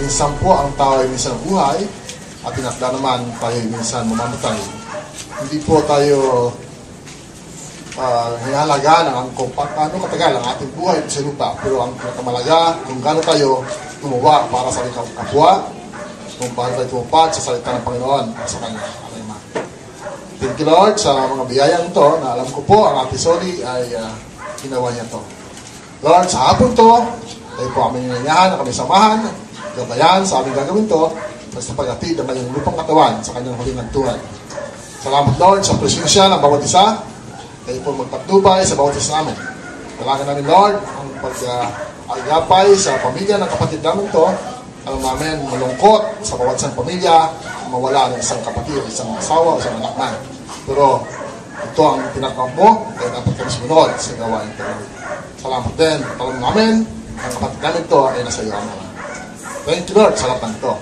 minsan po ang tao ay minsan buhay at tinakda naman tayo ay minsan mamamatay. Hindi po tayo hihalaga ng kung paano katagal ang ating buhay sa lupa. Pero ang pinakamalaga kung gaano tayo tumuwa para sa ating kapwa, kung paano tayo tumupad sa salita ng Panginoon sa Kanya. Amen. Thank you Lord sa mga biyayang ito na alam ko po ang Ate Soli ay ginawa niya ito. Lord, sa hapon to, tayo po aming nanyahan na kami samahan, gabayan sa aming gagawin to, basta pag-atid ang kanyang lupang katawan sa kanyang huling nagtuhan. Salamat Lord sa presensya ng bawat isa. Tayo po magpatnubay sa bawat isa namin. Talagan namin Lord ang pag-agapay sa pamilya ng kapatid namin to. Alam namin malungkot sa bawat isang pamilya, mawala ng isang kapatid, isang asawa, isang anak man. Pero ito ang tinatawag mo, kaya dapat kami sumunod sa gawain ito. Salamat din. Alam namin, ang kapatid namin ito ay nasa iyo ang naman. Thank you Lord sa lahat ng ito.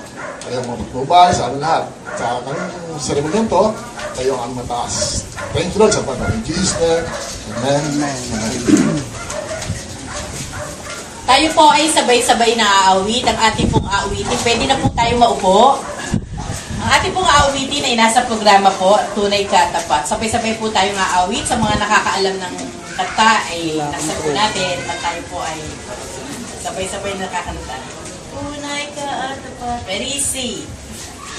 Kayo ang mapatnubay sa amin lahat. Sa kanyang seremonyan ito, kayo ang mataas. Thank you Lord sa lahat ng Jesus name. Amen. Amen. Tayo po ay sabay-sabay na aawit. Ang ating pong aawitin. Pwede na po tayo maupo. Ang ating pong aawitin ay nasa programa po, Tunay Ka Tapat. Sabay-sabay po tayo aawit. Sa mga nakakaalam ng kanta ay nasa po natin at tayo po ay sabay-sabay nakakanta. Tunay ka at tapat. Very easy.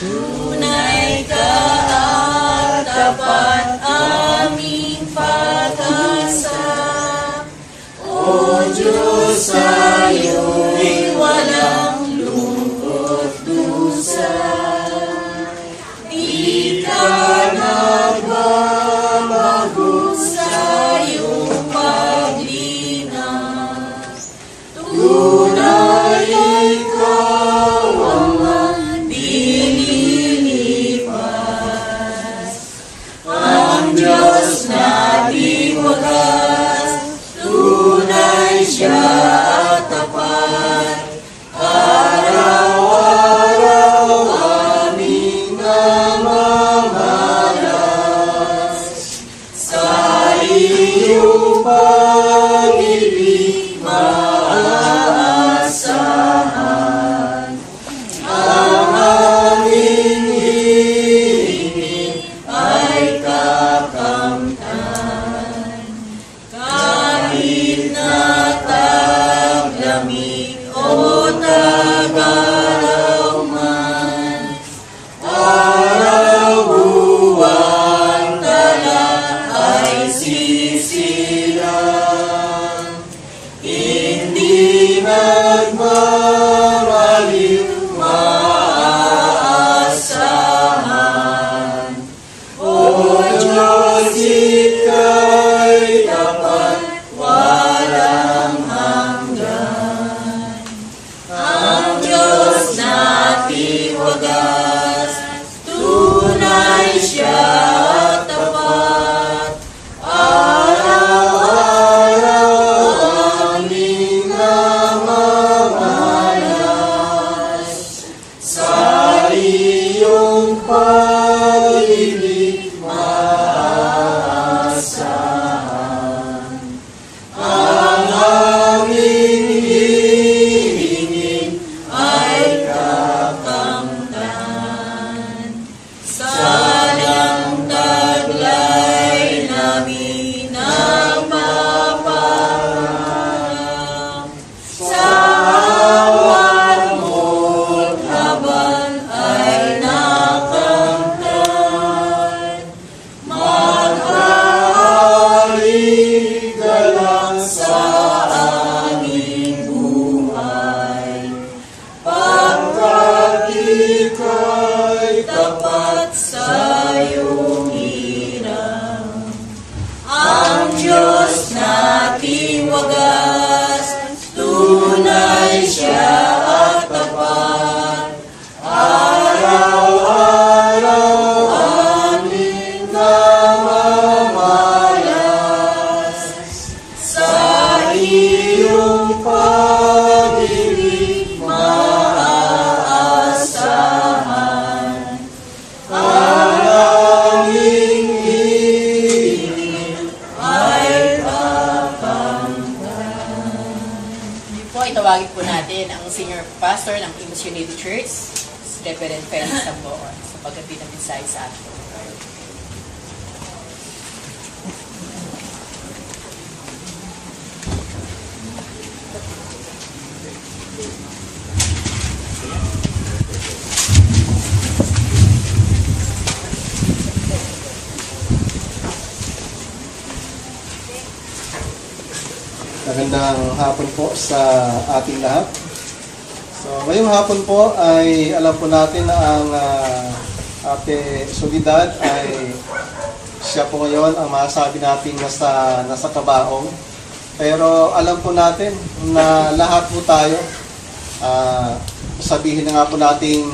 Tunay ka at tapat aming pag-asa. O Diyos, sa'yo'y walang lungkot dusa. Di ka nagbabago sa iyong paglinas. Tunay ikaw ang dinilipas. Ang Diyos na di wagas, tunay siya at tapat. Araw-araw aming namamalas. Sa iyong pag-ibig maaasahan. Ang aming hingin ay kakamtan. Kahit na taglamig o tagaraw man, araw, buwan, tala ay sisilang. Hindi nagmamaliw, maaasahan. O Diyos, ika'y tapat, walang hanggan. Ang Diyos na tiwagas, tunay siya at tapat. Araw-araw aming namamalas. Sa iyong pag-ibig maaasahan. Ang aming hingin ay kakamtan. Sanang taglay namin ang maparang. Sa awan mo't habang ay nakamtan. Mag-aaligalang sa aming buhay. Pagkat ika'y tapat sa iyong hirang. Ang Diyos na tiwagas, tunay siya at tapat. Araw-araw aming namamalas. Sa iyong pag-ibig maaasahan. Pastor ng Imus Unity Church, si Reverend Felix Tamboon, sa pagkatid ng mensahe sa atin. Magandang hapon po sa ating lahat. So, ngayong hapon po ay alam po natin na ang Ate Soledad ay siya po ngayon ang masasabi natin nasa kabaong. Pero alam po natin na lahat po tayo, sabihin na nga po natin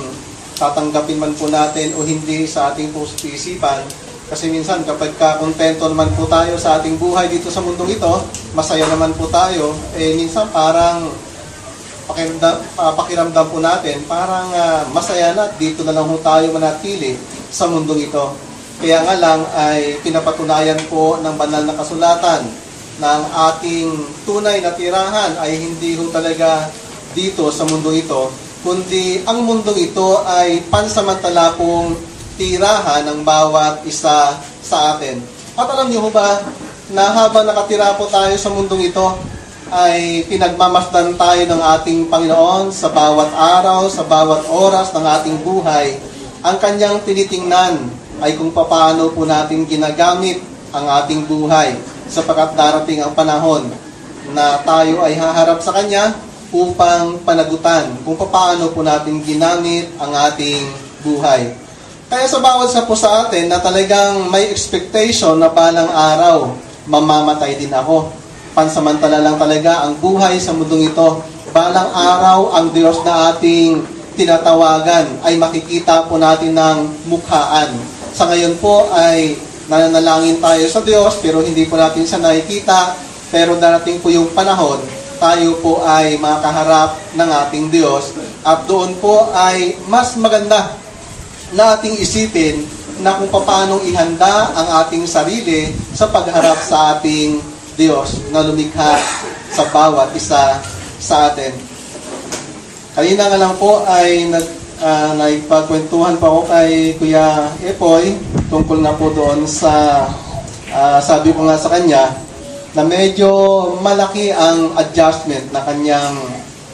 tatanggapin man po natin o hindi sa ating puso't isipan. Kasi minsan kapag kontento naman po tayo sa ating buhay dito sa mundong ito, masaya naman po tayo, minsan parang pakiramdam po natin, parang masaya na dito na lang po tayo manatili sa mundong ito. Kaya nga lang ay pinapatunayan po ng banal na kasulatan na ang ating tunay na tirahan ay hindi ho talaga dito sa mundong ito, kundi ang mundong ito ay pansamantala pong tirahan ng bawat isa sa atin. At alam niyo ba na habang nakatira po tayo sa mundong ito, ay pinagmamasdan tayo ng ating Panginoon sa bawat araw, sa bawat oras ng ating buhay. Ang kanyang tinitingnan ay kung paano po natin ginagamit ang ating buhay, sapagkat darating ang panahon na tayo ay haharap sa Kanya upang panagutan kung paano po natin ginamit ang ating buhay. Kaya sa bawat isa po sa atin na talagang may expectation na balang araw, mamamatay din ako. Pansamantala lang talaga ang buhay sa mundong ito. Balang araw, ang Diyos na ating tinatawagan ay makikita po natin ng mukhaan. Sa ngayon po ay nananalangin tayo sa Diyos pero hindi po natin siya nakikita. Pero darating po yung panahon, tayo po ay makaharap ng ating Diyos. At doon po ay mas maganda na ating isipin na kung paano ihanda ang ating sarili sa pagharap sa ating Diyos na lumikha sa bawat isa sa atin. Kanina nga lang po ay nagpagkwentuhan pa ako kay Kuya Epoy tungkol na po doon sa sabi ko nga sa kanya na medyo malaki ang adjustment na kanyang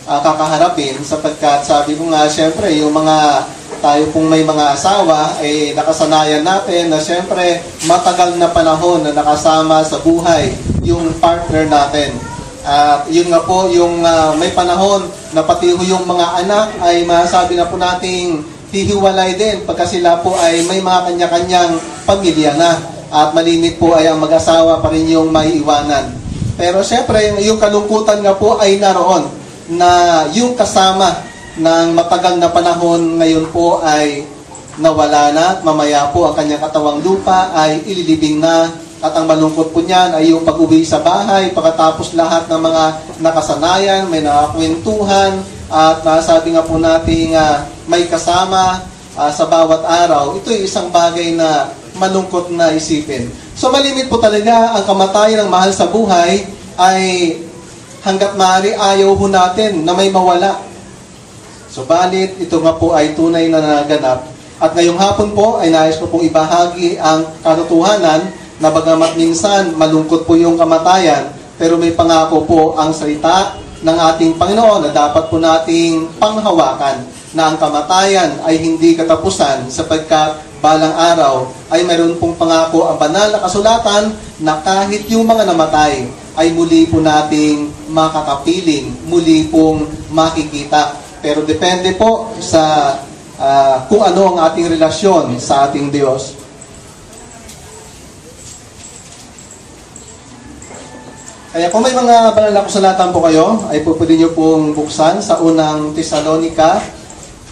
kakaharapin sapagkat sabi ko nga siyempre yung mga tayo pong may mga asawa, nakasanayan natin na siyempre matagal na panahon na nakasama sa buhay yung partner natin. At yun nga po, yung may panahon na pati yung mga anak ay masasabi na po nating hihiwalay din pagka sila po ay may mga kanya-kanyang pamilya na. At malimit po ay ang mag-asawa pa rin yung maiiwanan. Pero siyempre, yung kalungkutan nga po ay naroon na yung kasama ng matagal na panahon ngayon po ay nawala na at mamaya po ang kanyang katawang lupa ay ililibing na at ang malungkot po niyan ay yung pag-uwi sa bahay pagkatapos lahat ng mga nakasanayan, may nakakwentuhan at nasabi nga po natin may kasama sa bawat araw. Ito ay isang bagay na malungkot na isipin. So malimit po talaga ang kamatayan ng mahal sa buhay ay hanggat maaari ayaw po natin na may mawala. Subalit, ito nga po ay tunay na naganap. At ngayong hapon po ay nais ko pong ibahagi ang katotohanan na bagamat minsan malungkot po yung kamatayan, pero may pangako po ang salita ng ating Panginoon na dapat po nating panghawakan na ang kamatayan ay hindi katapusan sapagkat balang araw ay mayroon pong pangako ang banal na kasulatan na kahit yung mga namatay ay muli po nating makakapiling, muli pong makikita. Pero depende po sa kung ano ang ating relasyon sa ating Diyos. Kaya kung may mga banal na kasulatan po kayo, ay pwede nyo pong buksan sa unang Tesalonica,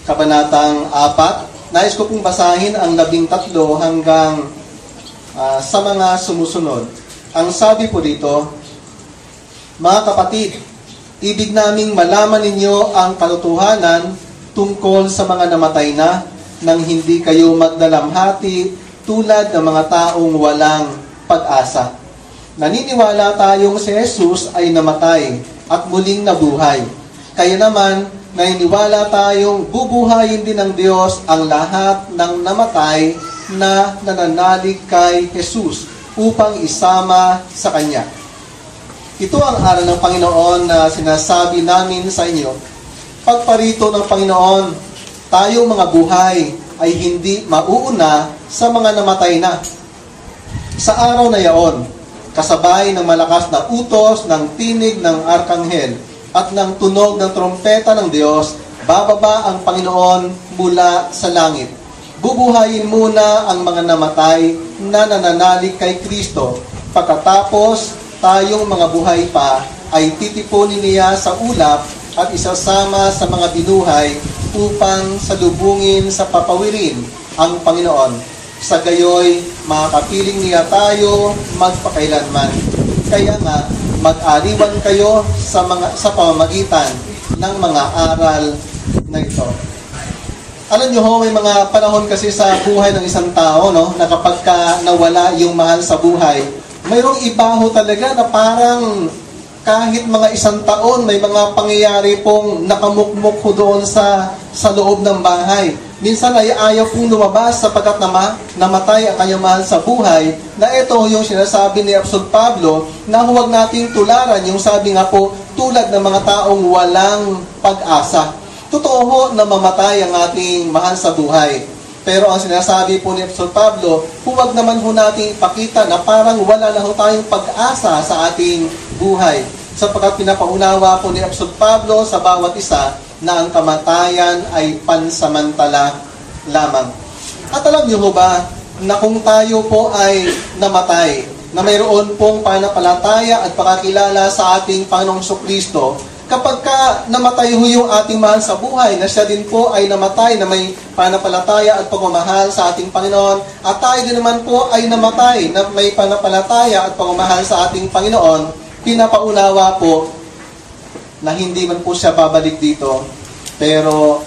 kabanatang 4. Nais ko pong basahin ang 13 hanggang sa mga sumusunod. Ang sabi po dito, mga kapatid, ibig naming malaman ninyo ang katotohanan tungkol sa mga namatay na nang hindi kayo magdalamhati tulad ng mga taong walang pag-asa. Naniniwala tayong si Jesus ay namatay at muling nabuhay. Kaya naman, naniniwala tayong bubuhayin din ng Diyos ang lahat ng namatay na nananalig kay Jesus upang isama sa Kanya. Ito ang aral ng Panginoon na sinasabi namin sa inyo. Pagparito ng Panginoon, tayong mga buhay ay hindi mauuna sa mga namatay na. Sa araw na yaon, kasabay ng malakas na utos ng tinig ng arkanghel at ng tunog ng trompeta ng Diyos, bababa ang Panginoon mula sa langit. Bubuhayin muna ang mga namatay na nananalig kay Kristo. Pagkatapos, tayong mga buhay pa ay titipunin niya sa ulap at isasama sa mga binuhay upang salubungin sa papawirin ang Panginoon. Sa gayoy, makakapiling niya tayo magpakailanman. Kaya nga, mag-aliwan kayo sa pamamagitan ng mga aral na ito. Alam nyo ho, may mga panahon kasi sa buhay ng isang tao, no, na kapag nawala yung mahal sa buhay, mayroong iba ho talaga na parang kahit mga isang taon, may mga pangyayari pong nakamukmuk ho doon sa loob ng bahay. Minsan ay ayaw pong lumabas sapagkat namatay ang kanyang mahal sa buhay, na ito yung sinasabi ni Apostol Pablo na huwag nating tularan yung sabi nga po, tulad ng mga taong walang pag-asa. Totoo ho na mamatay ang ating mahal sa buhay. Pero ang sinasabi po ni Apostol Pablo, huwag naman ho nating ipakita na parang wala na ho tayong pag-asa sa ating buhay. Sapagkat pinapaunawa po ni Apostol Pablo sa bawat isa na ang kamatayan ay pansamantala lamang. At alam niyo ho ba na kung tayo po ay namatay, na mayroon pong panampalataya at pakakilala sa ating Panginoong Kristo, kapag ka namatay ho yung ating mahal sa buhay, na siya din po ay namatay na may panampalataya at pagmamahal sa ating Panginoon, at tayo din naman po ay namatay na may panampalataya at pagmamahal sa ating Panginoon, pinapaunawa po na hindi man po siya babalik dito, pero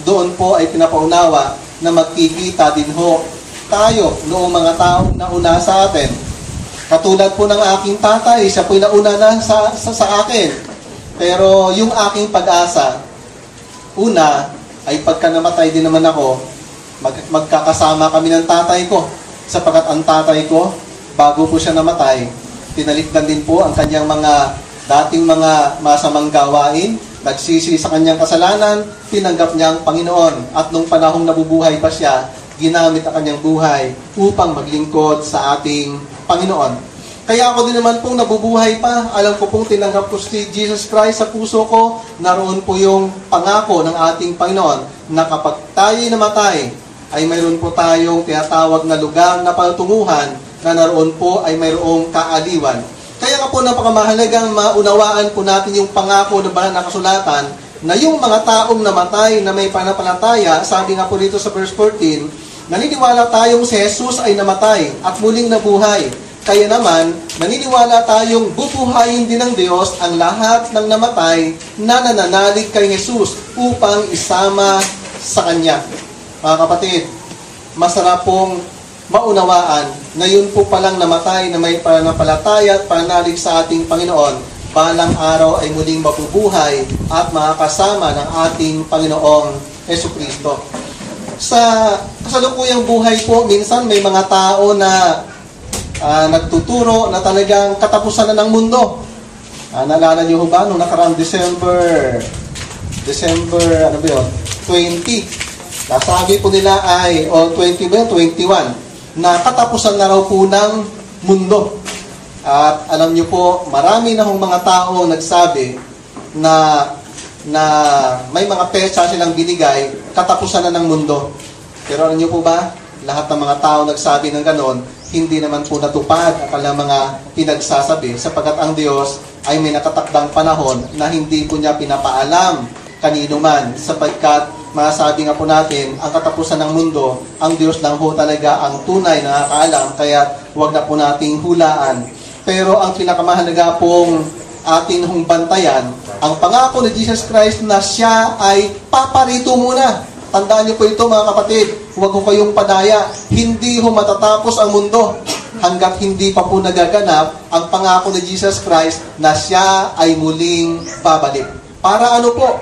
doon po ay pinapaunawa na magkikita din ho tayo noong mga taong nauna sa atin. Katulad po ng aking tatay, siya po'y nauna na sa akin. Pero yung aking pag-asa, una, ay pagka namatay din naman ako, magkakasama kami ng tatay ko. Sapagkat ang tatay ko, bago po siya namatay, tinalikdan din po ang kanyang mga dating mga masamang gawain, nagsisi sa kanyang kasalanan, tinanggap niya ang Panginoon. At nung panahong nabubuhay pa siya, ginamit ang kanyang buhay upang maglingkod sa ating Panginoon. Kaya ako din naman pong nabubuhay pa, alam ko pong tinanggap ko si Jesus Christ sa puso ko, naroon po yung pangako ng ating Panginoon na kapag tayo'y namatay, ay mayroon po tayong tinatawag na lugar na patunguhan na naroon po ay mayroong kaaliwan. Kaya nga po napakamahalagang maunawaan po natin yung pangako ng banal na kasulatan na yung mga taong namatay na may panampalataya, sabi nga po dito sa verse 14, naniniwala tayong si Jesus ay namatay at muling nabuhay. Kaya naman, naniniwala tayong bubuhayin din ng Diyos ang lahat ng namatay na nananalig kay Jesus upang isama sa Kanya. Mga kapatid, masarap pong maunawaan na yun po palang namatay na may pananampalataya at pananalig sa ating Panginoon, balang araw ay muling mabubuhay at makakasama ng ating Panginoong Jesucristo. Sa kasalukuyang buhay po, minsan may mga tao na nagtuturo na talagang katapusan na ng mundo. Naalala niyo ba nung nakaraang December 20, nasabi po nila ay, 21, na katapusan na raw po ng mundo. At alam niyo po, marami na hong mga tao nagsabi na may mga petsa silang binigay, katapusan na ng mundo. Pero alam niyo po ba, lahat ng mga tao nagsabi ng ganon, hindi naman po natupad ang kanilang mga pinagsasabi, sapagkat ang Diyos ay may nakatakdang panahon na hindi po niya pinapaalam kanino man, sapagkat masabi nga po natin, ang katapusan ng mundo, ang Diyos lang ho talaga ang tunay na nakakaalam, kaya huwag na po nating hulaan. Pero ang pinakamahalaga pong atin hong bantayan, ang pangako ni Jesus Christ na siya ay paparito muna. Tandaan niyo po ito mga kapatid, huwag ho kayong padaya, hindi ho matatapos ang mundo hanggat hindi pa po nagaganap ang pangako ni Jesus Christ na siya ay muling babalik. Para ano po?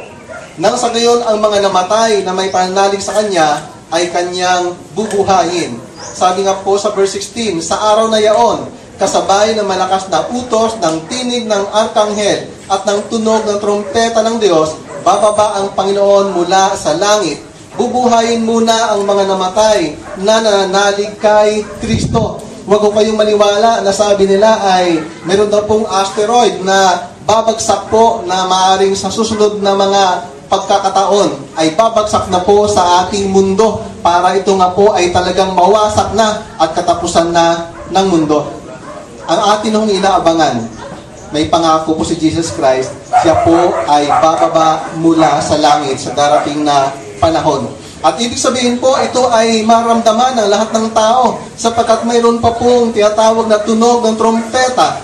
Nang sa gayon, ang mga namatay na may pananalig sa Kanya ay Kanyang bubuhayin. Sabi nga po sa verse 16, sa araw na yaon, kasabay ng malakas na utos ng tinig ng arkanghel at ng tunog ng trompeta ng Diyos, bababa ang Panginoon mula sa langit. Bubuhayin muna ang mga namatay na nananalig kay Kristo. Huwag ko kayong maniwala na sabi nila ay meron daw pong asteroid na babagsak po na maaring sa susunod na mga pagkakataon ay babagsak na po sa ating mundo para ito nga po ay talagang mawasak na at katapusan na ng mundo. Ang atin hong inaabangan, may pangako po si Jesus Christ, siya po ay bababa mula sa langit sa darating na panahon. At ibig sabihin po, ito ay maramdaman ng lahat ng tao sapagkat mayroon pa pong tinatawag na tunog ng trompeta.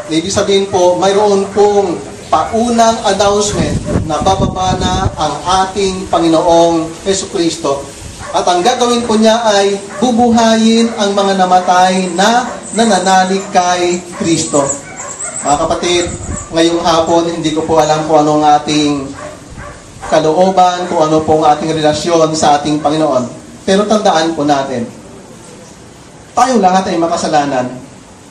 Ibig sabihin po, mayroon pong paunang announcement na bababa na ang ating Panginoong Jesucristo. At ang gagawin po niya ay bubuhayin ang mga namatay na nananalig kay Kristo. Mga kapatid, ngayong hapon, hindi ko po alam kung anong ating kalooban, kung ano pong ating relasyon sa ating Panginoon. Pero tandaan po natin, tayong lahat ay makasalanan,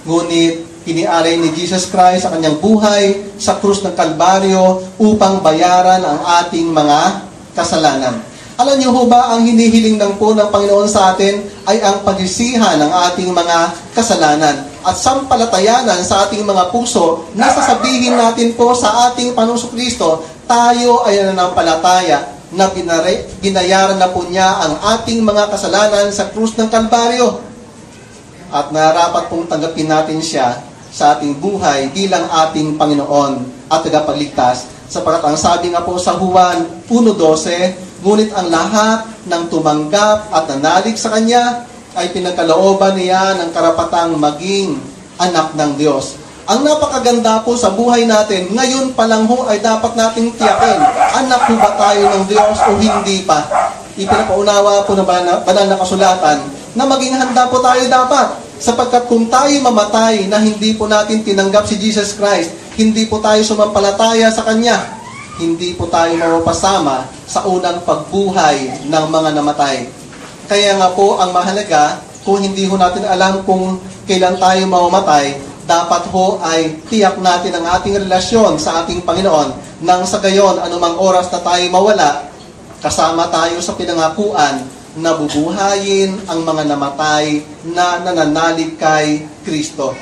ngunit inialay ni Jesus Christ sa kanyang buhay sa krus ng Kalbaryo upang bayaran ang ating mga kasalanan. Alam niyo ho ba, ang hinihiling lang po ng Panginoon sa atin ay ang pagsisihan ng ating mga kasalanan at sampalatayanan sa ating mga puso na sasabihin natin po sa ating Panginoong Kristo, tayo ay nananampalataya na binayaran na po niya ang ating mga kasalanan sa krus ng Kalbaryo. At narapat pong tanggapin natin siya sa ating buhay bilang ating Panginoon at tagapagligtas. Sapagkat ang sabi nga po sa Juan 1:12, ngunit ang lahat ng tumanggap at nanalig sa Kanya ay pinagkalooban niya ng karapatang maging anak ng Diyos. Ang napakaganda po sa buhay natin, ngayon pa lang ho ay dapat nating tiyakin, anak ho ba tayo ng Diyos o hindi pa? Ipinapaunawa po ng banal na kasulatan na maging handa po tayo dapat. Sapagkat kung tayo mamatay na hindi po natin tinanggap si Jesus Christ, hindi po tayo sumampalataya sa Kanya, hindi po tayo mapapasama sa unang pagbuhay ng mga namatay. Kaya nga po ang mahalaga, kung hindi ho natin alam kung kailan tayo mamamatay, dapat ho ay tiyak natin ang ating relasyon sa ating Panginoon nang sa gayon anumang oras na tayo mawala, kasama tayo sa pinangakuan na bubuhayin ang mga namatay na nananalig kay Kristo.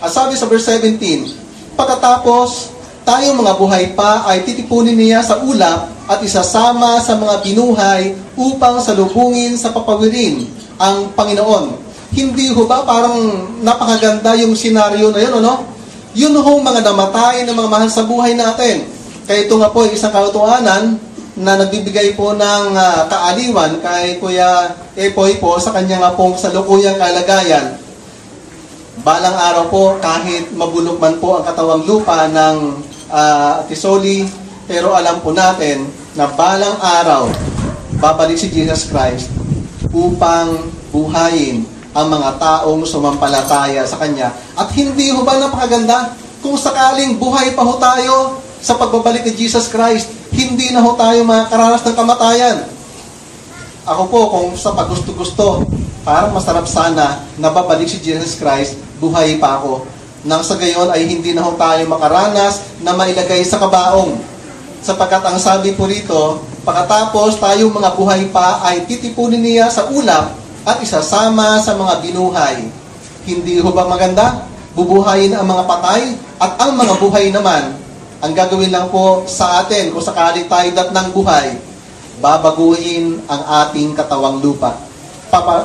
At sabi sa verse 17, pagkatapos tayong mga buhay pa ay titipunin niya sa ulap at isasama sa mga binuhay upang salubungin sa papawirin ang Panginoon. Hindi ho ba parang napakaganda yung senaryo na yun, ano? Yun ho mga namatay na mga mahal sa buhay natin. Kaya ito nga po isang kautuanan na nagbibigay po ng kaaliwan kay Kuya Epoy po sa kanya nga pong salukuyang kalagayan. Balang araw po, kahit mabulok man po ang katawang lupa ng Tisoli, pero alam po natin na balang araw, babalik si Jesus Christ upang buhayin ang mga taong sumampalataya sa Kanya. At hindi ho ba napakaganda kung sakaling buhay pa ho tayo sa pagbabalik ni Jesus Christ, hindi na ho tayo makakaranas ng kamatayan. Ako po, kung sa paggusto-gusto, parang masarap sana na babalik si Jesus Christ, buhay pa ako. Nang sa gayon ay hindi na ho tayo makaranas na mailagay sa kabaong. Sapagkat ang sabi po rito, pagkatapos tayong mga buhay pa ay titipunin niya sa ulap at isasama sa mga binuhay. Hindi ho ba maganda? Bubuhayin ang mga patay at ang mga buhay naman, ang gagawin lang po sa atin kung sakali tayo datnang buhay, babaguhin ang ating katawang lupa.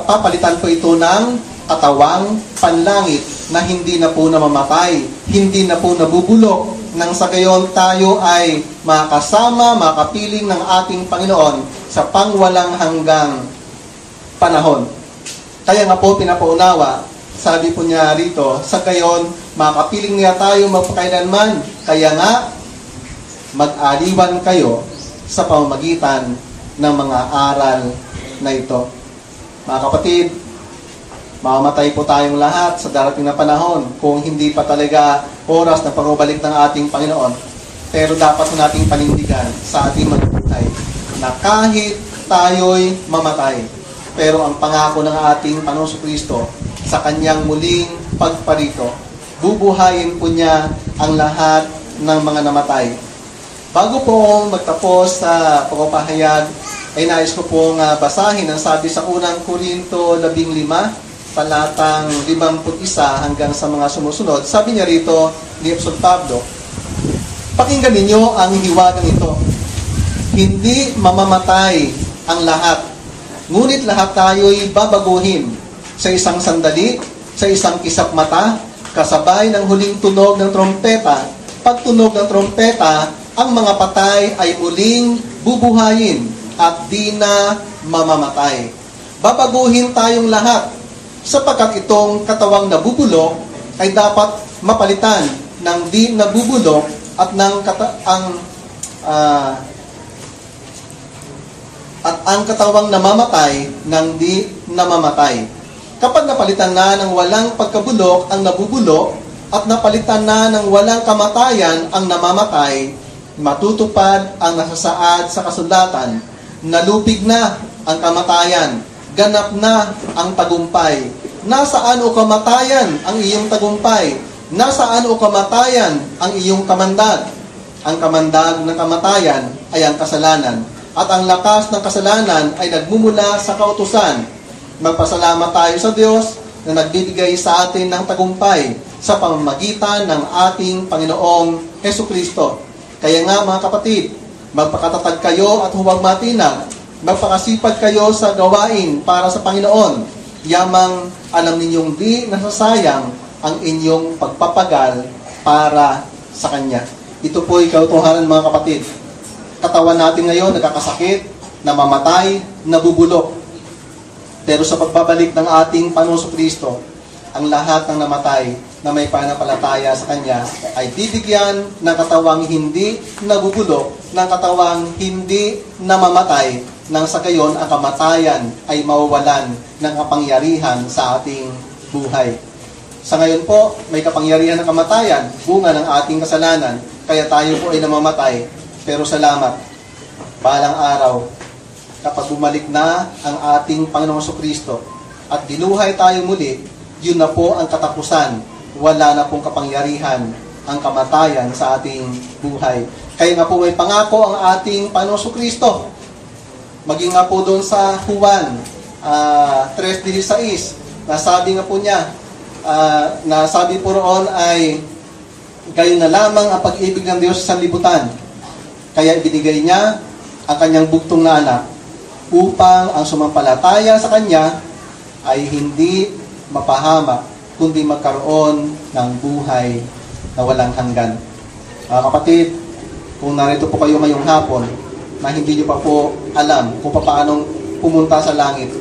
Papalitan po ito ng katawang panlangit na hindi na po namamatay, hindi na po nabubulok, nang sa gayon tayo ay makasama, makapiling ng ating Panginoon sa pangwalang hanggang panahon. Kaya nga po pinapaunawa, sabi po niya rito, sa gayon, makapiling niya tayo magpakailanman. Kaya nga, mag-aliwan kayo sa pamamagitan ng mga aral na ito. Mga kapatid, mamamatay po tayong lahat sa darating na panahon kung hindi pa talaga oras na pagbabalik ng ating Panginoon. Pero dapat nating panindigan sa ating mga buhay. Na kahit tayo'y mamatay, pero ang pangako ng ating Panginoong Kristo sa kanyang muling pagparito, bubuhayin po niya ang lahat ng mga namatay. Bago po magtapos sa pagpapahayag, ay nais ko pong basahin ang sabi sa unang Korinto 15, talatang 51 hanggang sa mga sumusunod. Sabi niya rito ni Apostol Pablo, pakinggan ninyo ang hiwagang ito. Hindi mamamatay ang lahat, ngunit lahat tayo'y babaguhin sa isang sandali, sa isang kisap mata, kasabay ng huling tunog ng trompeta. Pag tunog ng trompeta, ang mga patay ay muling bubuhayin at di na mamamatay. Babaguhin tayong lahat, sapagkat itong katawang nabubulok ay dapat mapalitan ng di nabubulok at ang katawang namamatay ng di namamatay. Kapag napalitan na ng walang pagkabulok ang nabubulok at napalitan na ng walang kamatayan ang namamatay, matutupad ang nasasaad sa kasulatan, nalupig na ang kamatayan, ganap na ang tagumpay. Nasaan o kamatayan ang iyong tagumpay? Nasaan o kamatayan ang iyong kamandag? Ang kamandag ng kamatayan ay ang kasalanan, at ang lakas ng kasalanan ay nagmumula sa kautusan. Magpasalamat tayo sa Diyos na nagbibigay sa atin ng tagumpay sa pamamagitan ng ating Panginoong Hesukristo. Kaya nga mga kapatid, magpakatatag kayo at huwag matinag. Magpakasipag kayo sa gawain para sa Panginoon. Yamang alam ninyong di nasasayang ang inyong pagpapagal para sa Kanya. Ito po'y kautuhanan mga kapatid. Katawan natin ngayon nagkakasakit, namamatay, nabubulok. Pero sa pagbabalik ng ating Panginoong Kristo, ang lahat ng namatay na may pananampalataya sa Kanya ay bibigyan ng katawang hindi nabubulok, ng katawang hindi namamatay, nang sa gayon ang kamatayan ay mawawalan ng kapangyarihan sa ating buhay. Sa ngayon po, may kapangyarihan ng kamatayan, bunga ng ating kasalanan, kaya tayo po ay namamatay. Pero salamat, balang araw, kapag bumalik na ang ating Panginoong Kristo at binuhay tayo muli, yun na po ang katapusan. Wala na pong kapangyarihan ang kamatayan sa ating buhay. Kaya nga po may pangako ang ating Panginoong Kristo. Maging nga po doon sa Juan 3:16, nasabi nga po niya, nasabi po roon ay, gayon na lamang ang pag-ibig ng Diyos sa sanlibutan. Kaya ibinigay niya ang kanyang bugtong na anak upang ang sumampalataya sa Kanya ay hindi mapahamak, kundi magkaroon ng buhay na walang hanggan. Mga kapatid, kung narito po kayo ngayong hapon na hindi niyo pa po alam kung paanong pumunta sa langit,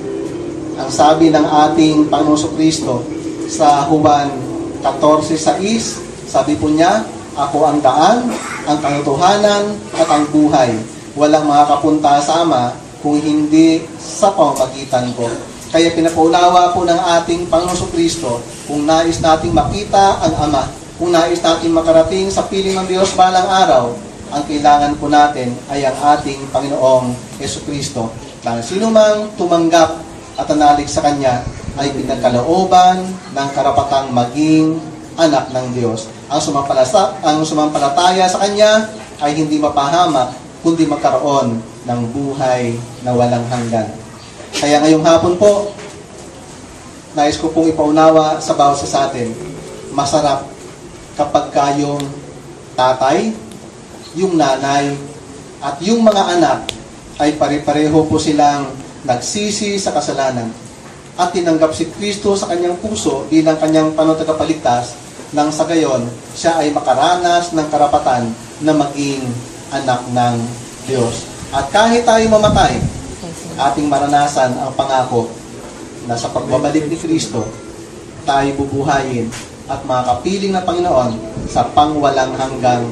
ang sabi ng ating Panginoong Kristo sa Juan 14:6, sabi po niya, ako ang daan, ang katotohanan at ang buhay. Walang makakapunta sa Ama kung hindi sa pamamagitan ko. Kaya pinapaunawa po ng ating Panginoong Kristo, kung nais nating makita ang Ama, kung nais nating makarating sa piling ng Diyos balang araw, ang kailangan po natin ay ang ating Panginoong Hesukristo. Na sino mang tumanggap at nanalig sa Kanya ay pinagkalooban ng karapatang maging anak ng Diyos. Ang sumampalataya sa Kanya ay hindi mapahamak, kundi magkaroon ng buhay na walang hanggan. Kaya ngayong hapon po, nais ko pong ipaunawa sa bawat isa sa atin, masarap kapag kayong tatay, yung nanay, at yung mga anak ay pare-pareho po silang nagsisi sa kasalanan at tinanggap si Kristo sa kanyang puso bilang kanyang panutagapaligtas, nang sa gayon, siya ay makaranas ng karapatan na maging anak ng Diyos. At kahit tayo mamatay, ating maranasan ang pangako na sa pagbabalik ni Kristo, tayo bubuhayin at makapiling ng Panginoon sa pangwalang hanggang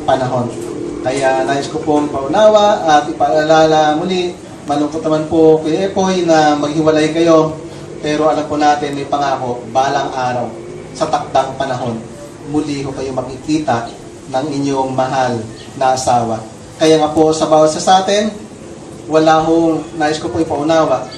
panahon. Kaya nais ko pong paunawa at ipaalala muli, malungkot naman po kay Epoy na maghiwalay kayo, pero alam po natin may pangako, balang araw, sa takdang panahon, muli ko kayo makikita ng inyong mahal na asawa. Kaya nga po sa bawat sa atin, wala hong, nais ko po ipaunawa,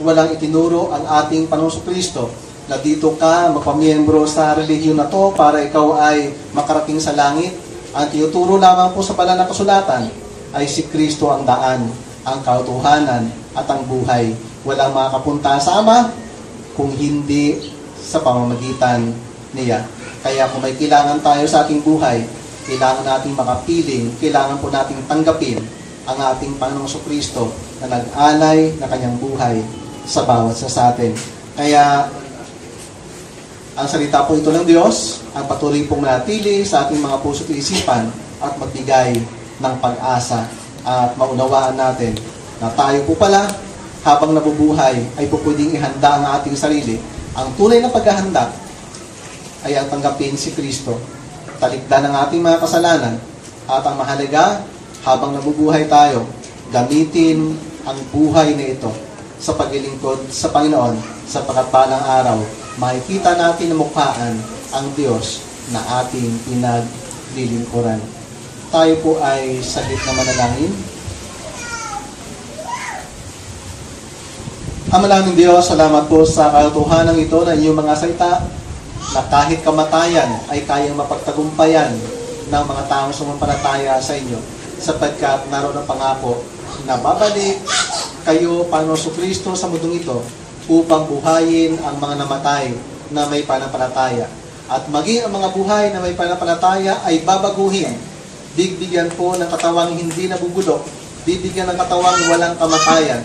walang itinuro ang ating Panginoong Kristo na dito ka magpamiyembro sa relihiyon na to para ikaw ay makarating sa langit. Ang tinuturo lamang po sa banal na kasulatan ay si Kristo ang daan, ang katotohanan at ang buhay. Walang makakapunta sa Ama kung hindi sa pamamagitan niya. Kaya kung may kailangan tayo sa ating buhay, kailangan nating makapiling, kailangan po nating tanggapin ang ating Panginoong Kristo na nag-alay na kanyang buhay sa bawat sa atin. Kaya, ang salita po ito ng Diyos, ang patuloy pong manatili sa ating mga puso't isipan at magbigay ng pag-asa at maunawaan natin na tayo po pala, habang nabubuhay, ay po pwedeng ihanda ang ating sarili. Ang tunay na paghahanda ay ang tanggapin si Kristo, talikdan ang ating mga kasalanan, at ang mahalaga, habang nabubuhay tayo, gamitin ang buhay na ito sa paglilingkod sa Panginoon sa pagkapalang araw. Makikita natin na mukhaan ang Diyos na ating pinaglilingkuran. Tayo po ay saglit na manalangin. Ama naming Diyos, salamat po sa katotohanan ito na inyong mga salita na kahit kamatayan ay kayang mapagtagumpayan ng mga taong sumampalataya sa inyo, sapagkat naroon ang pangako na babalik kayo, Panginoong Kristo, sa mundong ito upang buhayin ang mga namatay na may pananampalataya. At maging ang mga buhay na may pananampalataya ay babaguhin. Bibigyan po ng katawang hindi nabubulok, bibigyan ng katawang walang kamatayan,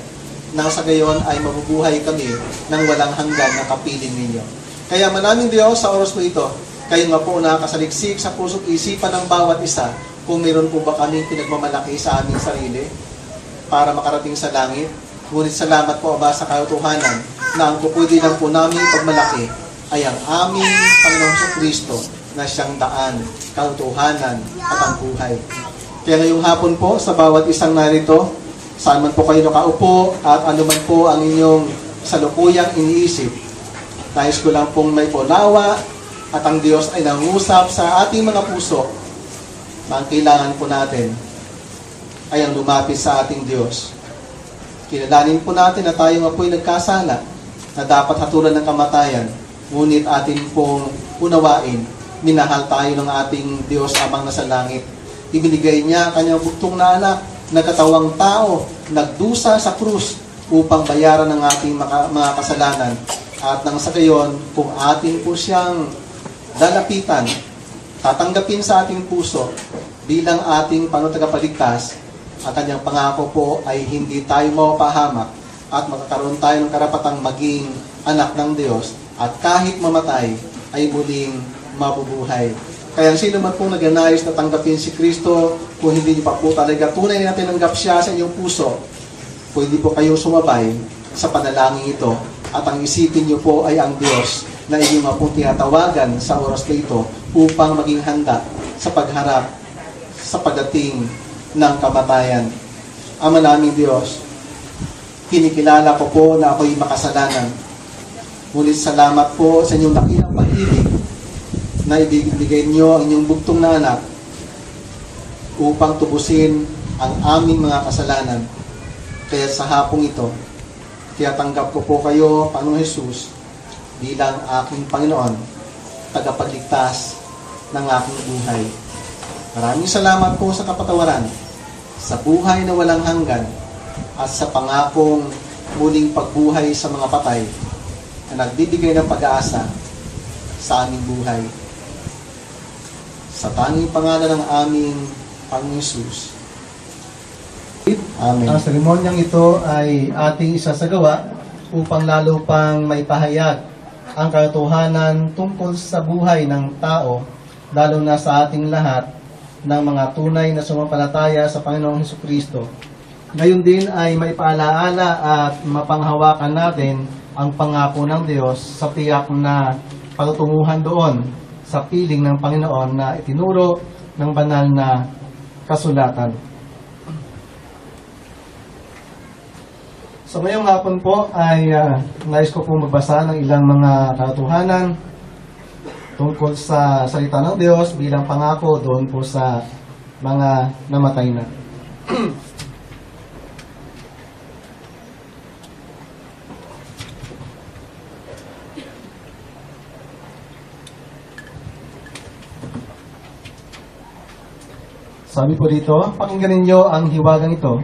nang sa gayon ay mabubuhay kami ng walang hanggan na kapiling ninyo. Kaya manaming Diyos, sa oras po ito, kayo nga po nakakasaliksik sa puso't isipan ng bawat isa kung meron po ba kaming pinagmamalaki sa aming sarili para makarating sa langit. Ngunit salamat po, Aba, sa katotohanan na ang pupwede lang po namin pagmalaki ay ang aming Panginoong Kristo na siyang daan, katotohanan at ang buhay. Kaya ngayong hapon po, sa bawat isang narito, saan man po kayo nakaupo at ano man po ang inyong salukuyang iniisip, nais ko lang pong may paunawa at ang Diyos ay nangusap sa ating mga puso na ang kailangan po natin ay ang lumapit sa ating Diyos. Kilalanin po natin na tayo nga po'y nagkasala na dapat hatulan ng kamatayan, ngunit atin pong unawain, minahal tayo ng ating Diyos amang nasa langit. Ibinigay niya ang kanyang buktong na anak, nagkatawang tao, nagdusa sa krus upang bayaran ng ating mga kasalanan. At nang sa gayon, kung atin po siyang lalapitan, tatanggapin sa ating puso bilang ating panutagapaligtas, ang kanyang pangako po ay hindi tayo mapapahamak at makakaroon tayo ng karapatang maging anak ng Diyos at kahit mamatay ay muling mabubuhay. Kaya sino man pong nagnanais na tanggapin si Kristo, kung hindi niyo pa po talaga tunay na tinanggap siya sa inyong puso, pwede po kayong sumabay sa panalangin ito. At ang isipin niyo po ay ang Diyos na inyong nga pong tinatawagan sa oras na ito upang maging handa sa pagharap sa pagdating ng kamatayan. Ama naming Diyos, kinikilala ko po na ako'y makasalanan. Ngunit salamat po sa inyong dakilang pag-ibig na ibigay niyo ang inyong bugtong na anak upang tubusin ang aming mga kasalanan. Kaya sa hapong ito, tiyatanggap ko po kayo, Panginoong Jesus, bilang aking Panginoon, tagapagligtas ng aking buhay. Maraming salamat po sa kapatawaran, sa buhay na walang hanggan, at sa pangakong muling pagbuhay sa mga patay na nagbibigay ng pag-asa sa aming buhay. Sa tanging pangalan ng aming Panginoong Jesus. Amen. Ang seremonyang ito ay ating isasagawa upang lalo pang may pahayag ang katotohanan tungkol sa buhay ng tao, lalo na sa ating lahat ng mga tunay na sumampalataya sa Panginoong Hesukristo. Ngayon din ay maipaalaala at mapanghawakan natin ang pangako ng Diyos sa tiyak na patutunguhan doon sa piling ng Panginoon na itinuro ng banal na kasulatan. So ngayong hapon po ay nais ko po magbasa ng ilang mga katotohanan tungkol sa salita ng Diyos bilang pangako doon po sa mga namatay na. Sabi po dito, pakinggan ninyo ang hiwagang ito.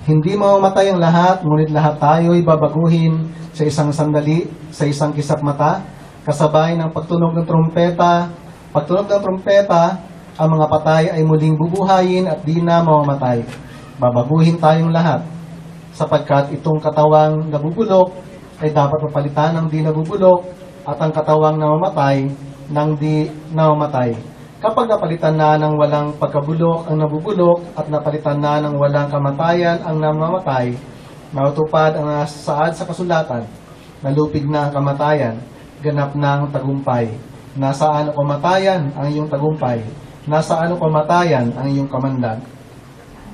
Hindi mamamatay ang lahat, ngunit lahat tayo'y babaguhin sa isang sandali, sa isang kisap mata, kasabay ng pagtunog ng trumpeta. Pagtunog ng trumpeta, ang mga patay ay muling bubuhayin at di na mamamatay. Babaguhin tayong lahat, sapagkat itong katawang nabubulok ay dapat mapalitan ng di nabubulok at ang katawang namamatay ng di namamatay. Kapag napalitan na ng walang pagkabulok ang nabubulok at napalitan na ng walang kamatayan ang namamatay, matutupad ang nasaad sa kasulatan, nalupig na ang kamatayan, ganap na ang tagumpay. Nasaan o kamatayan ang iyong tagumpay? Nasaan o kamatayan ang iyong kamandag?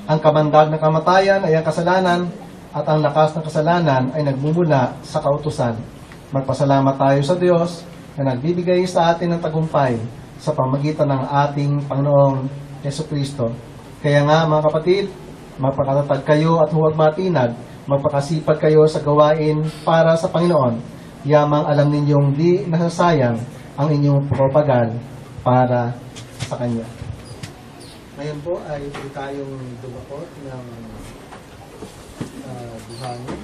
Ang kamandag ng kamatayan ay ang kasalanan at ang lakas ng kasalanan ay nagmumula sa kautusan. Magpasalamat tayo sa Diyos na nagbibigay sa atin ng tagumpay sa pamagitan ng ating Panginoong Jesucristo. Kaya nga mga kapatid, magpakatatag kayo at huwag matinag, magpakasipag kayo sa gawain para sa Panginoon. Yamang alam ninyong di nasasayang ang inyong propagal para sa Kanya. Ngayon po ay pwede tayong dumakot ng buhangin.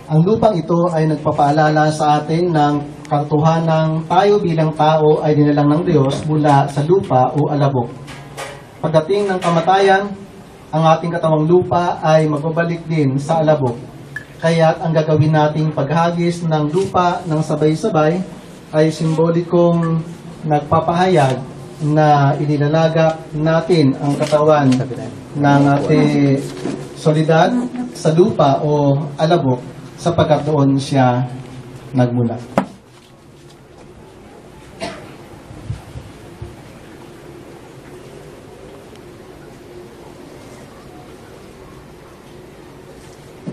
Ang lupang ito ay nagpapaalala sa atin ng katotohanang tayo bilang tao ay dinalang ng Diyos mula sa lupa o alabok. Pagdating ng kamatayan, ang ating katawang lupa ay magbabalik din sa alabok. Kaya't ang gagawin nating paghagis ng lupa ng sabay-sabay ay simbolikong nagpapahayag na inilalagak natin ang katawan ng ating solidad sa lupa o alabok sapagkat doon siya nagmula.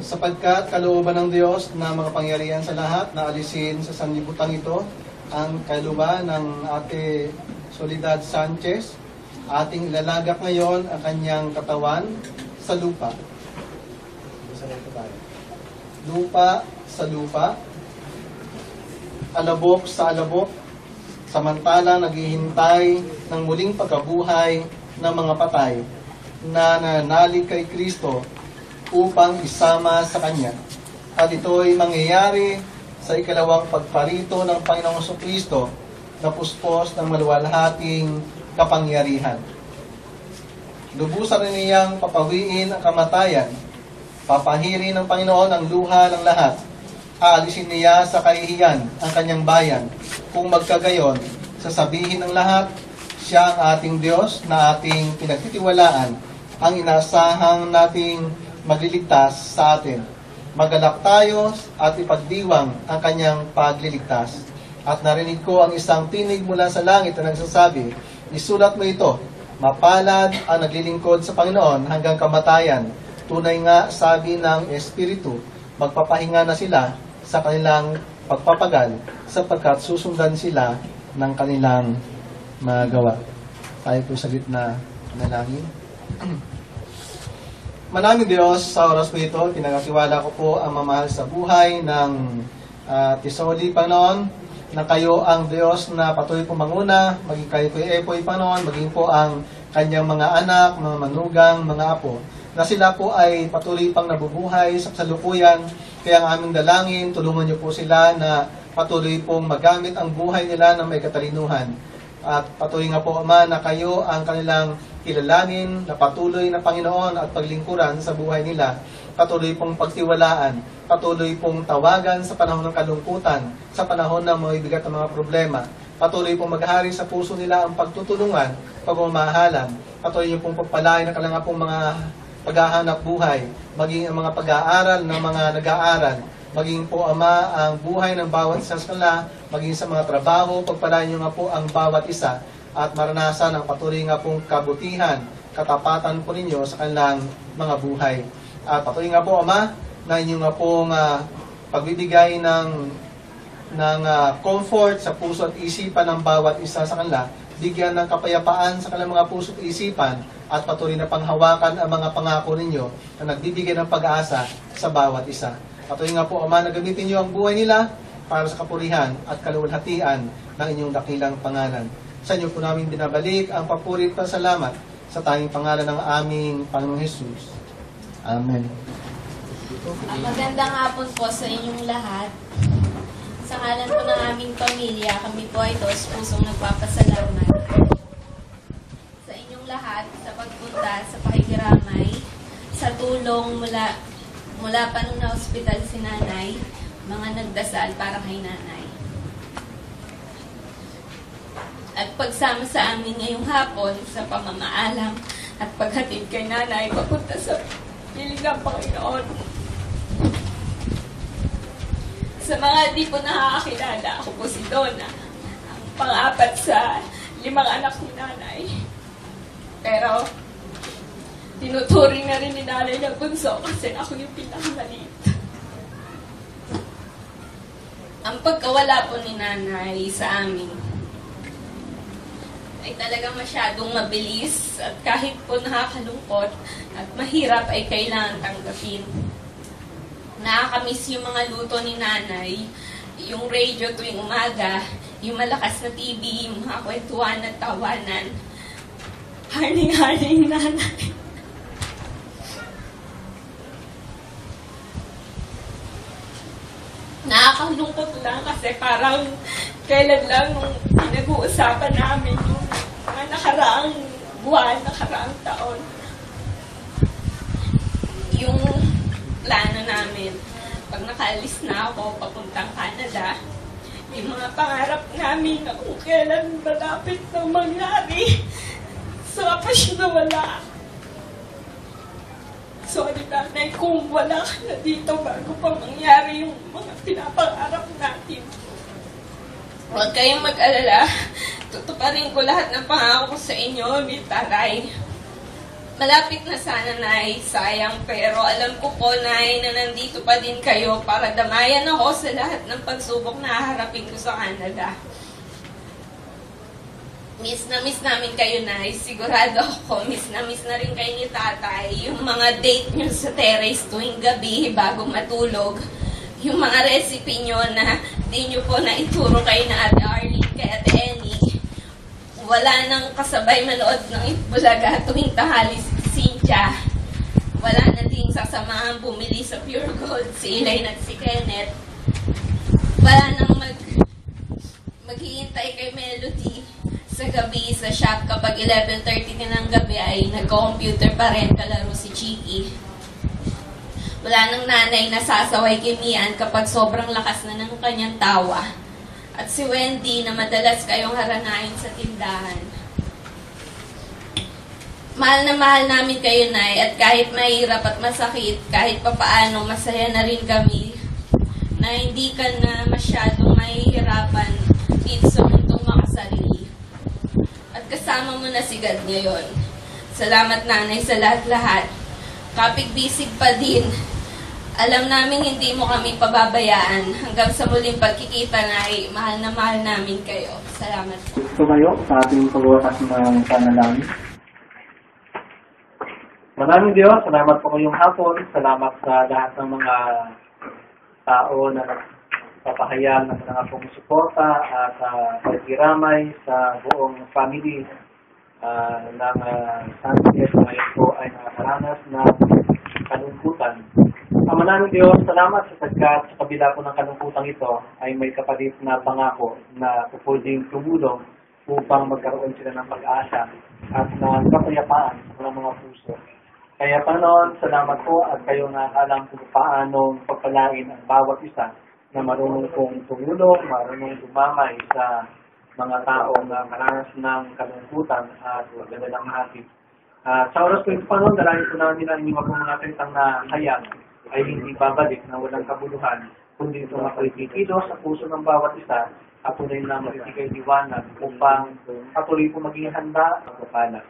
Sapagkat kalooban ng Diyos na makapangyarihan sa lahat na alisin sa sanlibutan ito ang kalooban ng Ate Soledad Sanchez, ating ilalagak ngayon ang kanyang katawan sa lupa. Lupa sa lupa, alabok sa alabok, samantala naghihintay ng muling pagkabuhay ng mga patay na nananalig kay Kristo upang isama sa Kanya. At ito'y mangyayari sa ikalawang pagparito ng Panginoong Kristo na puspos ng maluwalhating kapangyarihan. Lubusan rin niyang papawiin ang kamatayan. Papahiri ng Panginoon ang luha ng lahat. Aalisin niya sa kahihiyan ang kanyang bayan. Kung magkagayon, sasabihin ng lahat, siya ang ating Diyos na ating pinagtitiwalaan, ang inasahang nating magliligtas sa atin. Magalak tayo at ipagdiwang ang kanyang pagliligtas. At narinig ko ang isang tinig mula sa langit na nagsasabi, isulat mo ito, mapalad ang naglilingkod sa Panginoon hanggang kamatayan. Tunay nga, sabi ng Espiritu, magpapahinga na sila sa kanilang pagpapagal sapagkat susundan sila ng kanilang magawa. Tayo po sa gitna manalangin. Manaming Diyos, sa oras po ito, pinagkatiwala ko po ang mamahal sa buhay ng Tisoli, Panginoon, na kayo ang Diyos na patuloy po manguna, maging kayo po epoy, Panginoon, maging po ang kanyang mga anak, mga manugang, mga apo, na sila po ay patuloy pang nabubuhay sa kasalukuyan. Kaya ang aming dalangin, tulungan niyo po sila na patuloy pong magamit ang buhay nila ng may katalinuhan. At patuloy nga po, Ama, na kayo ang kanilang kilalanin na patuloy na Panginoon at paglingkuran sa buhay nila. Patuloy pong pagtiwalaan, patuloy pong tawagan sa panahon ng kalungkutan, sa panahon ng mga bigat ng mga problema. Patuloy pong maghari sa puso nila ang pagtutulungan, pagmamahalan. Patuloy niyo pong pagpalain ang kailangan pong mga paghahanap buhay, maging ang mga pag-aaral ng mga nag-aaral, maging po Ama ang buhay ng bawat isa sa kanila, maging sa mga trabaho, pagpalain niyo nga po ang bawat isa at maranasan ang patuloy nga pong kabutihan, katapatan po ninyo sa kanilang mga buhay. At patuloy nga po Ama na inyo nga pong pagbibigay ng comfort sa puso at isipan ng bawat isa sa kanila, bigyan ng kapayapaan sa kanilang mga puso at isipan, at patuloy na panghawakan ang mga pangako ninyo na nagbibigay ng pag-asa sa bawat isa. Patuloy nga po, Ama, na gamitin niyo ang buhay nila para sa kapurihan at kaluwalhatian ng inyong dakilang pangalan. Sa inyo po namin binabalik ang papuri at pasalamat sa tanging pangalan ng aming Panginoong Hesus. Amen. Magandang hapon po sa inyong lahat. Sa ngalan po ng aming pamilya, kami po ay taos-pusong nagpapasalamat sa inyong lahat sa pagpunta sa pakikiramay, sa tulong mula pa nung na-hospital si nanay, mga nagdasal para kay nanay. At pagsama sa amin ngayong hapon sa pamamaalam at paghatid kay nanay papunta sa piling ng Panginoon. Sa mga di po nakakakilala, ako po si Donna, ang pang-apat sa 5 anak ni nanay. Pero, tinuturing na rin ni nanay ng bunso kasi ako yung pinakamaliit. Ang pagkawala po ni nanay sa amin ay talagang masyadong mabilis at kahit po nakakalungkot at mahirap ay kailangan tanggapin. Nakakamiss yung mga luto ni nanay, yung radio tuwing umaga, yung malakas na TV, yung mga kwentuhan at tawanan. Harning-harning nanay. Nakakalungkot lang kasi parang kailan lang nung pinag-uusapan namin yung mga nakaraang buwan, nakaraang taon. Yung plano namin, pag nakaalis na ako papuntang Canada, yung mga pangarap namin na kung kailan malapit na mangyari, so kapag na wala. Sorry nanay kung wala ka na dito bago pa mangyari yung mga pinapangarap natin. Huwag kayong mag-alala, tutuparin ko lahat ng pangako ko sa inyo, ni Taray. Malapit na sana, Nay, sayang, pero alam ko po, Nay, na nandito pa din kayo para damayan ako sa lahat ng pagsubok na haharapin ko sa Canada. Miss na miss namin kayo, Nay. Sigurado ako, miss na rin kayo ni Tatay. Yung mga date nyo sa terrace tuwing gabi bago matulog. Yung mga recipe nyo na di nyo po naituro kayo na Ate Arlene kay Ate Annie. Wala nang kasabay manood ng Itbulaga tuwing tahali si Cynthia. Wala na din sasamahan bumili sa Pure Gold si Elaine at si Kenneth. Wala nang maghihintay kay Melody sa gabi sa shop kapag 11:30 na ng gabi ay nagko-computer pa rin kalaro si Chiki. Wala nang nanay na sasaway kay Mian kapag sobrang lakas na ng kanyang tawa. At si Wendy na madalas kayong haranahin sa tindahan. Mahal na mahal namin kayo, Nay, at kahit mahirap at masakit, kahit papaano, masaya na rin kami na hindi ka na masyadong mahihirapan dito sa mundong makasarili. At kasama mo na si God ngayon. Salamat, Nanay, sa lahat-lahat. Kapig-bisig pa din. Alam namin hindi mo kami pababayaan. Hanggang sa muling pagkikita na ay mahal na mahal namin kayo. Salamat po. Tumayo sa ating pagwakas ng panalangin. Maraming Diyos, salamat po ngayong hapon. Salamat sa lahat ng mga tao na nagpapahayag ng mga sumusuporta at pagkiramay sa buong family ng Sanchez. Ngayon po ay nakakaranas ng kalungkutan. Maraming Diyos, salamat sa sagkat sa kabila po ng kalungkutan ito ay may kapalit na pangako na pupwedeng tumulong upang magkaroon sila ng pag-asa at ng kapayapaan sa mga puso. Kaya Panginoon, salamat po at kayo na alam kung paano pagpalain ang bawat isa na marunong pong tumulong, marunong dumamay sa mga taong na maranas ng kalungkutan at magdadalang hatid. Sa oras po ito, Panginoon, dalangin po namin ang inyong mga tentang na hayag ay hindi babalik na walang kabuluhan, kundi ito makikido sa puso ng bawat isa at tunay na magbibigay liwanag upang patuloy po maging handa at kapala.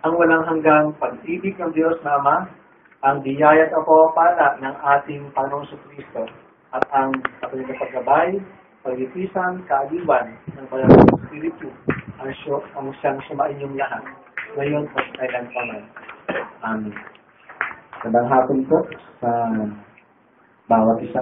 Ang walang hanggang pag-ibig ng Diyos na Ama, ang biyaya at pagpapala ng ating Panginoong Kristo at ang patuloy na paggabay, pag-ipisan, kaaliwan ng Banal na Espiritu ang siyang sumain yung lahat ngayon at kailanman. Amen. Magandang hapon po sa bawat isa.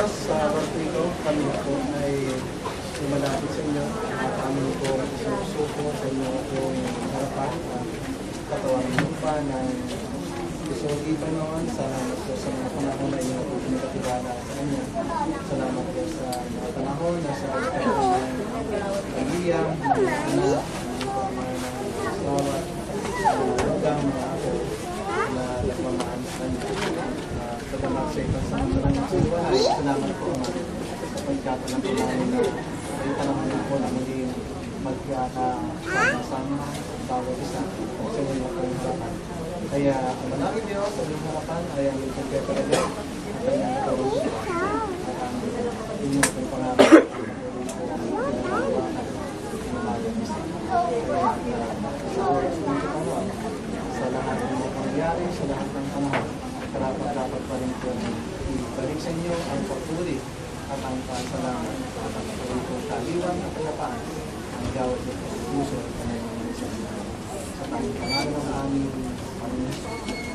Diyos, sa araw ito, kami po ay lumalapit sa inyo at kami po susuko sa inyo kung harapan at katawan ng pa ng Isogi Panginoon. Salamat po sa mga panahon na inyo po pinagkatiwala sa Kanya. Salamat po sa mga panahon na sa katawan ng pamilya, mga anak, mga asawa, mga hanggang mga ako na nagmamahal sa Kanya. Salamat sa ibang sa mga sinuwalay. Salamat po sa pagkatalang po namin na kayo panahon po na maging magkakasama-sama ang bawat isa sa inyo po yung harapan. Kaya ang malaki Diyos sa inyong harapan ay ang inyong pagkakalaga at kanyang natawag at ang inyong pong pangarap sa lahat ng mga pangyayari, sa lahat ng panahon, dapat pa rin po ibalik sa inyo ang pagpuri at ang pasalamat at ang pagpuri kaliwan at kapaan ang gawad ng puso at kanyang mga isa. Sa tanging pangalan ng aming Panginoon.